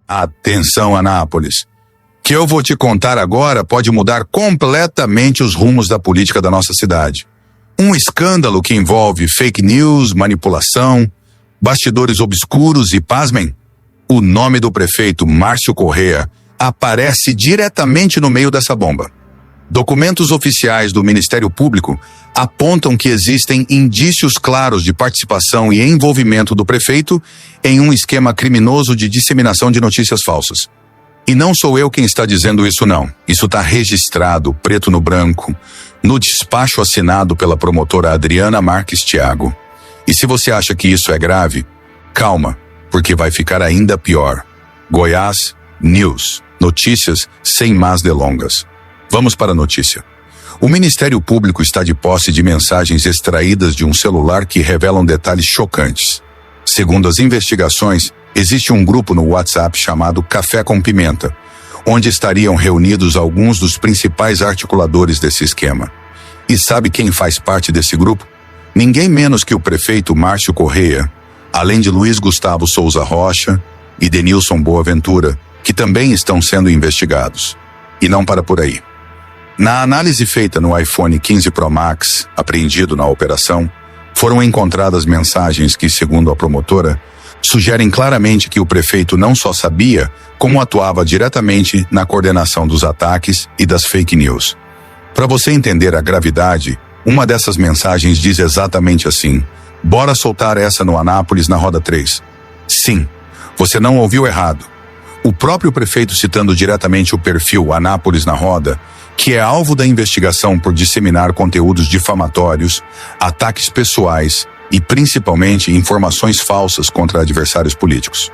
Atenção, Anápolis. O que eu vou te contar agora pode mudar completamente os rumos da política da nossa cidade. Um escândalo que envolve fake news, manipulação, bastidores obscuros e, pasmem, o nome do prefeito Márcio Corrêa aparece diretamente no meio dessa bomba. Documentos oficiais do Ministério Público apontam que existem indícios claros de participação e envolvimento do prefeito em um esquema criminoso de disseminação de notícias falsas. E não sou eu quem está dizendo isso, não. Isso está registrado, preto no branco, no despacho assinado pela promotora Adriana Marques Thiago. E se você acha que isso é grave, calma, porque vai ficar ainda pior. Goiás News. Notícias sem más delongas. Vamos para a notícia. O Ministério Público está de posse de mensagens extraídas de um celular que revelam detalhes chocantes. Segundo as investigações, existe um grupo no WhatsApp chamado Café com Pimenta, onde estariam reunidos alguns dos principais articuladores desse esquema. E sabe quem faz parte desse grupo? Ninguém menos que o prefeito Márcio Corrêa, além de Luiz Gustavo Souza Rocha e Denilson Boaventura, que também estão sendo investigados. E não para por aí. Na análise feita no iPhone 15 Pro Max, apreendido na operação, foram encontradas mensagens que, segundo a promotora, sugerem claramente que o prefeito não só sabia, como atuava diretamente na coordenação dos ataques e das fake news. Para você entender a gravidade, uma dessas mensagens diz exatamente assim: bora soltar essa no Anápolis na Roda 3. Sim, você não ouviu errado. O próprio prefeito citando diretamente o perfil Anápolis na Roda, que é alvo da investigação por disseminar conteúdos difamatórios, ataques pessoais e, principalmente, informações falsas contra adversários políticos.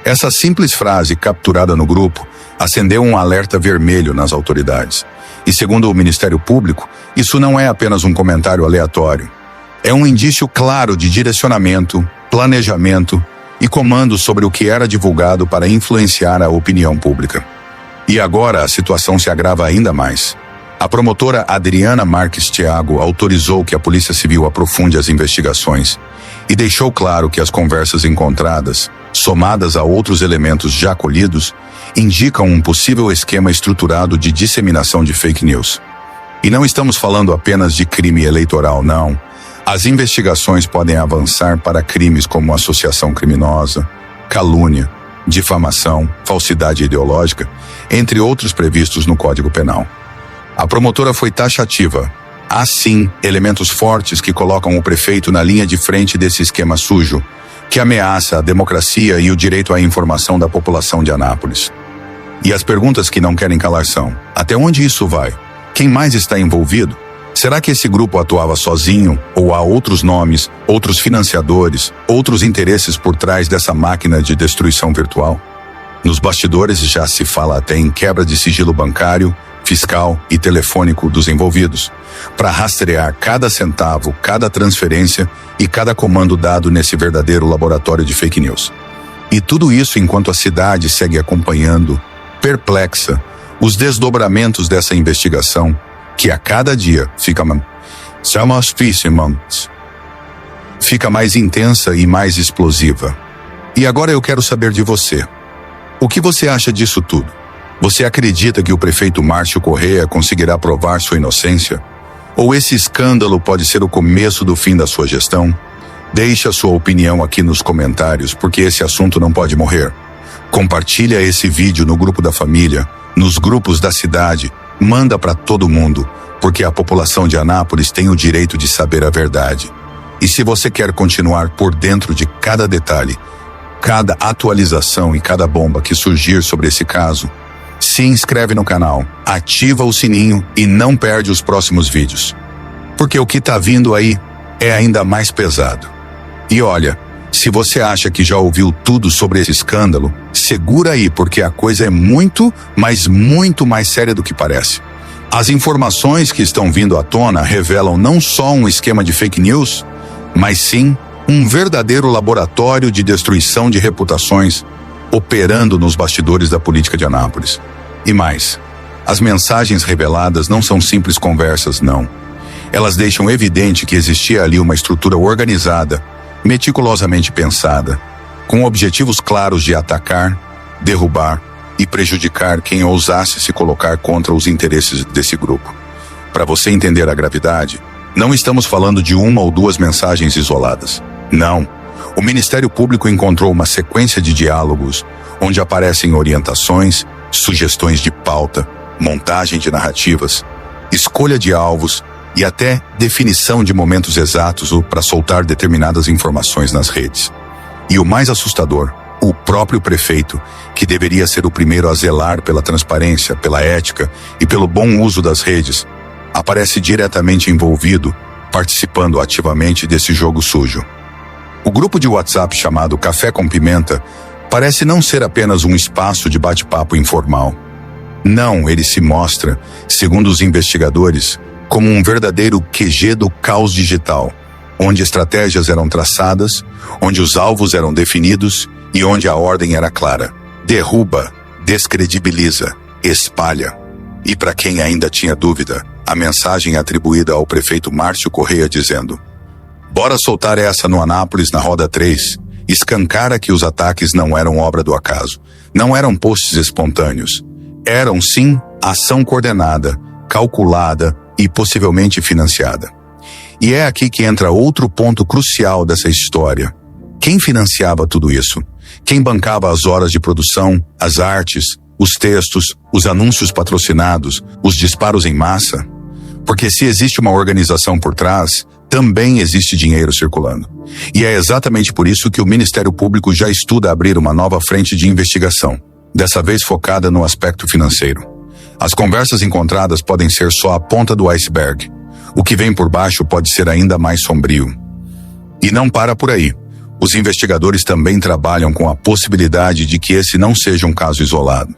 Essa simples frase capturada no grupo acendeu um alerta vermelho nas autoridades. E, segundo o Ministério Público, isso não é apenas um comentário aleatório. É um indício claro de direcionamento, planejamento e comando sobre o que era divulgado para influenciar a opinião pública. E agora a situação se agrava ainda mais. A promotora Adriana Marques Thiago autorizou que a Polícia Civil aprofunde as investigações e deixou claro que as conversas encontradas, somadas a outros elementos já colhidos, indicam um possível esquema estruturado de disseminação de fake news. E não estamos falando apenas de crime eleitoral, não. As investigações podem avançar para crimes como associação criminosa, calúnia, difamação, falsidade ideológica, entre outros previstos no Código Penal. A promotora foi taxativa. Há sim elementos fortes que colocam o prefeito na linha de frente desse esquema sujo, que ameaça a democracia e o direito à informação da população de Anápolis. E as perguntas que não querem calar são: até onde isso vai? Quem mais está envolvido? Será que esse grupo atuava sozinho ou há outros nomes, outros financiadores, outros interesses por trás dessa máquina de destruição virtual? Nos bastidores já se fala até em quebra de sigilo bancário, fiscal e telefônico dos envolvidos, para rastrear cada centavo, cada transferência e cada comando dado nesse verdadeiro laboratório de fake news. E tudo isso enquanto a cidade segue acompanhando, perplexa, os desdobramentos dessa investigação, que a cada dia fica mais intensa e mais explosiva. E agora eu quero saber de você. O que você acha disso tudo? Você acredita que o prefeito Márcio Corrêa conseguirá provar sua inocência? Ou esse escândalo pode ser o começo do fim da sua gestão? Deixe a sua opinião aqui nos comentários, porque esse assunto não pode morrer. Compartilha esse vídeo no grupo da família, nos grupos da cidade, manda para todo mundo, porque a população de Anápolis tem o direito de saber a verdade. E se você quer continuar por dentro de cada detalhe, cada atualização e cada bomba que surgir sobre esse caso, se inscreve no canal, ativa o sininho e não perde os próximos vídeos. Porque o que tá vindo aí é ainda mais pesado. E olha, se você acha que já ouviu tudo sobre esse escândalo, segura aí, porque a coisa é muito, mas muito mais séria do que parece. As informações que estão vindo à tona revelam não só um esquema de fake news, mas sim um verdadeiro laboratório de destruição de reputações operando nos bastidores da política de Anápolis. E mais, as mensagens reveladas não são simples conversas, não. Elas deixam evidente que existia ali uma estrutura organizada, meticulosamente pensada, com objetivos claros de atacar, derrubar e prejudicar quem ousasse se colocar contra os interesses desse grupo. Para você entender a gravidade, não estamos falando de uma ou duas mensagens isoladas. Não. O Ministério Público encontrou uma sequência de diálogos onde aparecem orientações, sugestões de pauta, montagem de narrativas, escolha de alvos e até definição de momentos exatos para soltar determinadas informações nas redes. E o mais assustador, o próprio prefeito, que deveria ser o primeiro a zelar pela transparência, pela ética e pelo bom uso das redes, aparece diretamente envolvido, participando ativamente desse jogo sujo. O grupo de WhatsApp chamado Café com Pimenta parece não ser apenas um espaço de bate-papo informal. Não, ele se mostra, segundo os investigadores, como um verdadeiro QG do caos digital, onde estratégias eram traçadas, onde os alvos eram definidos e onde a ordem era clara. Derruba, descredibiliza, espalha. E para quem ainda tinha dúvida, a mensagem atribuída ao prefeito Márcio Correia dizendo: "Bora soltar essa no Anápolis na Roda 3, escancara que os ataques não eram obra do acaso, não eram posts espontâneos, eram sim ação coordenada, calculada e possivelmente financiada." E é aqui que entra outro ponto crucial dessa história. Quem financiava tudo isso? Quem bancava as horas de produção, as artes, os textos, os anúncios patrocinados, os disparos em massa? Porque se existe uma organização por trás, também existe dinheiro circulando. E é exatamente por isso que o Ministério Público já estuda abrir uma nova frente de investigação, dessa vez focada no aspecto financeiro. As conversas encontradas podem ser só a ponta do iceberg. O que vem por baixo pode ser ainda mais sombrio. E não para por aí. Os investigadores também trabalham com a possibilidade de que esse não seja um caso isolado.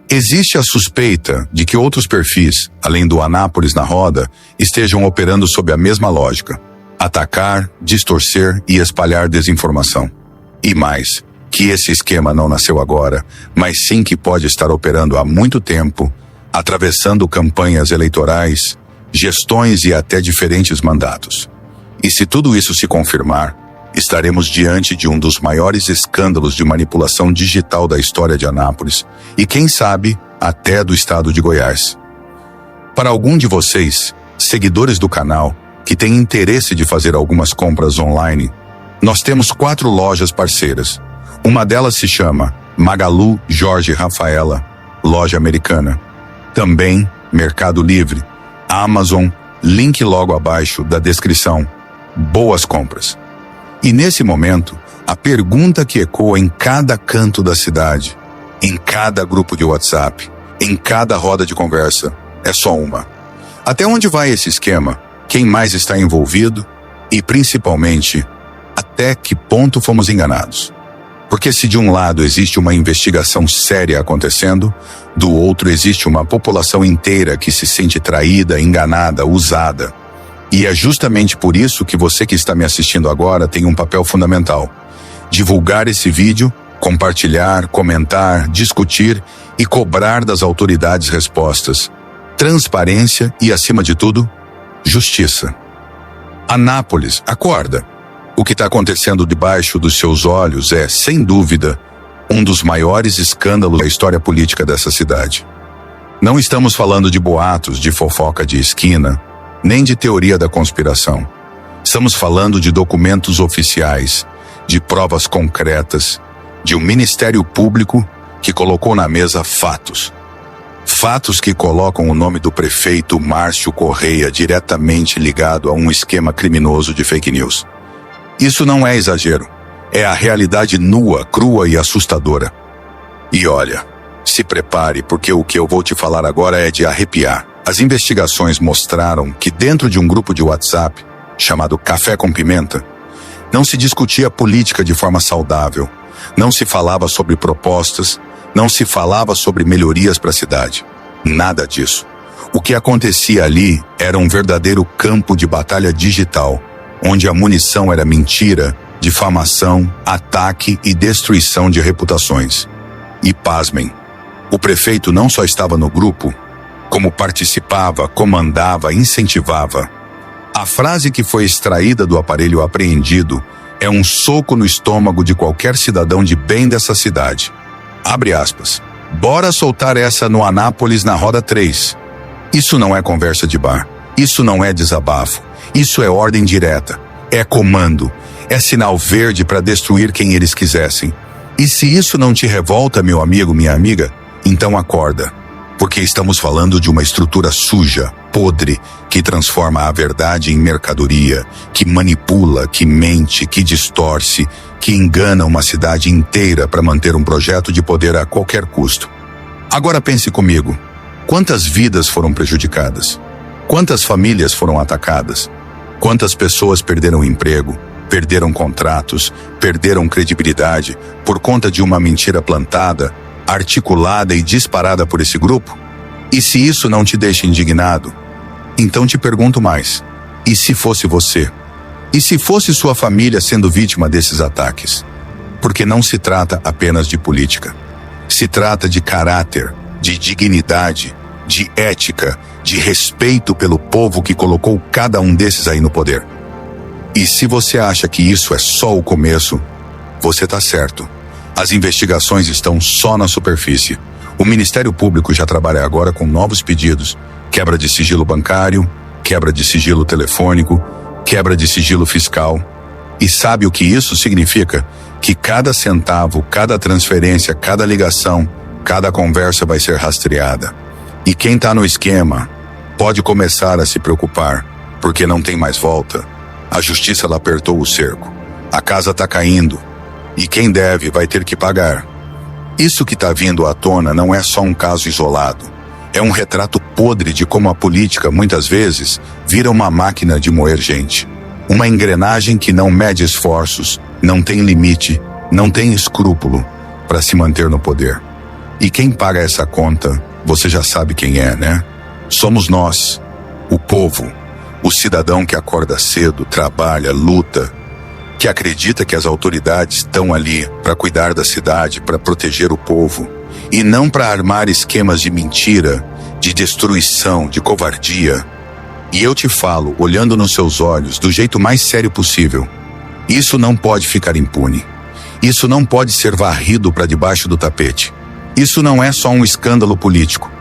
Existe a suspeita de que outros perfis, além do Anápolis na Roda, estejam operando sob a mesma lógica: atacar, distorcer e espalhar desinformação. E mais, que esse esquema não nasceu agora, mas sim que pode estar operando há muito tempo, atravessando campanhas eleitorais, gestões e até diferentes mandatos. E se tudo isso se confirmar, estaremos diante de um dos maiores escândalos de manipulação digital da história de Anápolis e, quem sabe, até do estado de Goiás. Para algum de vocês, seguidores do canal, que têm interesse de fazer algumas compras online, nós temos 4 lojas parceiras. Uma delas se chama Magalu Jorge Rafaela, loja americana. Também Mercado Livre, Amazon, link logo abaixo da descrição. Boas compras! E nesse momento, a pergunta que ecoa em cada canto da cidade, em cada grupo de WhatsApp, em cada roda de conversa, é só uma: até onde vai esse esquema? Quem mais está envolvido? E, principalmente, até que ponto fomos enganados? Porque se de um lado existe uma investigação séria acontecendo, do outro existe uma população inteira que se sente traída, enganada, usada. E é justamente por isso que você que está me assistindo agora tem um papel fundamental: divulgar esse vídeo, compartilhar, comentar, discutir e cobrar das autoridades respostas, transparência e, acima de tudo, justiça. Anápolis, acorda! O que está acontecendo debaixo dos seus olhos é, sem dúvida, um dos maiores escândalos da história política dessa cidade. Não estamos falando de boatos, de fofoca de esquina, nem de teoria da conspiração. Estamos falando de documentos oficiais, de provas concretas, de um Ministério Público que colocou na mesa fatos. Fatos que colocam o nome do prefeito Márcio Correia diretamente ligado a um esquema criminoso de fake news. Isso não é exagero. É a realidade nua, crua e assustadora. E olha, se prepare, porque o que eu vou te falar agora é de arrepiar. As investigações mostraram que dentro de um grupo de WhatsApp, chamado Café com Pimenta, não se discutia política de forma saudável, não se falava sobre propostas, não se falava sobre melhorias para a cidade. Nada disso. O que acontecia ali era um verdadeiro campo de batalha digital, onde a munição era mentira, difamação, ataque e destruição de reputações. E pasmem, o prefeito não só estava no grupo, como participava, comandava, incentivava. A frase que foi extraída do aparelho apreendido é um soco no estômago de qualquer cidadão de bem dessa cidade. Abre aspas. Bora soltar essa no Anápolis na roda 3. Isso não é conversa de bar. Isso não é desabafo. Isso é ordem direta. É comando. É sinal verde para destruir quem eles quisessem. E se isso não te revolta, meu amigo, minha amiga, então acorda. Porque estamos falando de uma estrutura suja, podre, que transforma a verdade em mercadoria, que manipula, que mente, que distorce, que engana uma cidade inteira para manter um projeto de poder a qualquer custo. Agora pense comigo. Quantas vidas foram prejudicadas? Quantas famílias foram atacadas? Quantas pessoas perderam emprego, perderam contratos, perderam credibilidade por conta de uma mentira plantada, articulada e disparada por esse grupo? E se isso não te deixa indignado, então te pergunto mais. E se fosse você? E se fosse sua família sendo vítima desses ataques? Porque não se trata apenas de política. Se trata de caráter, de dignidade, de ética, de respeito pelo povo que colocou cada um desses aí no poder. E se você acha que isso é só o começo, você está certo. As investigações estão só na superfície. O Ministério Público já trabalha agora com novos pedidos: quebra de sigilo bancário, quebra de sigilo telefônico, quebra de sigilo fiscal. E sabe o que isso significa? Que cada centavo, cada transferência, cada ligação, cada conversa vai ser rastreada. E quem está no esquema pode começar a se preocupar, porque não tem mais volta. A justiça ela apertou o cerco. A casa está caindo. E quem deve vai ter que pagar. Isso que está vindo à tona não é só um caso isolado. É um retrato podre de como a política, muitas vezes, vira uma máquina de moer gente. Uma engrenagem que não mede esforços, não tem limite, não tem escrúpulo para se manter no poder. E quem paga essa conta, você já sabe quem é, né? Somos nós, o povo, o cidadão que acorda cedo, trabalha, luta, que acredita que as autoridades estão ali para cuidar da cidade, para proteger o povo, e não para armar esquemas de mentira, de destruição, de covardia. E eu te falo, olhando nos seus olhos, do jeito mais sério possível, isso não pode ficar impune. Isso não pode ser varrido para debaixo do tapete. Isso não é só um escândalo político.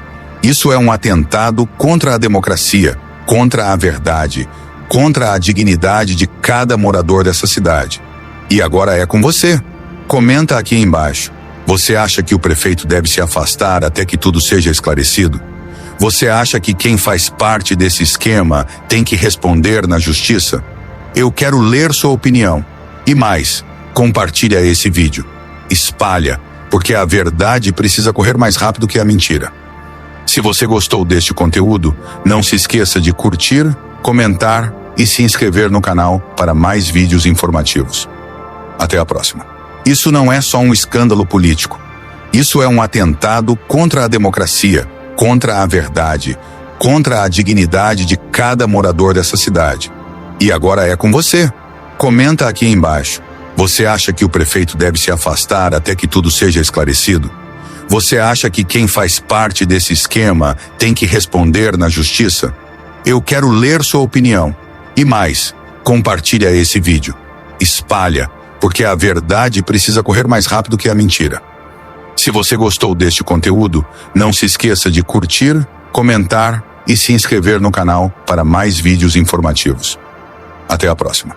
Isso é um atentado contra a democracia, contra a verdade, contra a dignidade de cada morador dessa cidade. E agora é com você. Comenta aqui embaixo. Você acha que o prefeito deve se afastar até que tudo seja esclarecido? Você acha que quem faz parte desse esquema tem que responder na justiça? Eu quero ler sua opinião. E mais, compartilha esse vídeo. Espalha, porque a verdade precisa correr mais rápido que a mentira. Se você gostou deste conteúdo, não se esqueça de curtir, comentar e se inscrever no canal para mais vídeos informativos. Até a próxima. Isso não é só um escândalo político. Isso é um atentado contra a democracia, contra a verdade, contra a dignidade de cada morador dessa cidade. E agora é com você. Comenta aqui embaixo. Você acha que o prefeito deve se afastar até que tudo seja esclarecido? Você acha que quem faz parte desse esquema tem que responder na justiça? Eu quero ler sua opinião. E mais, compartilha esse vídeo. Espalha, porque a verdade precisa correr mais rápido que a mentira. Se você gostou deste conteúdo, não se esqueça de curtir, comentar e se inscrever no canal para mais vídeos informativos. Até a próxima.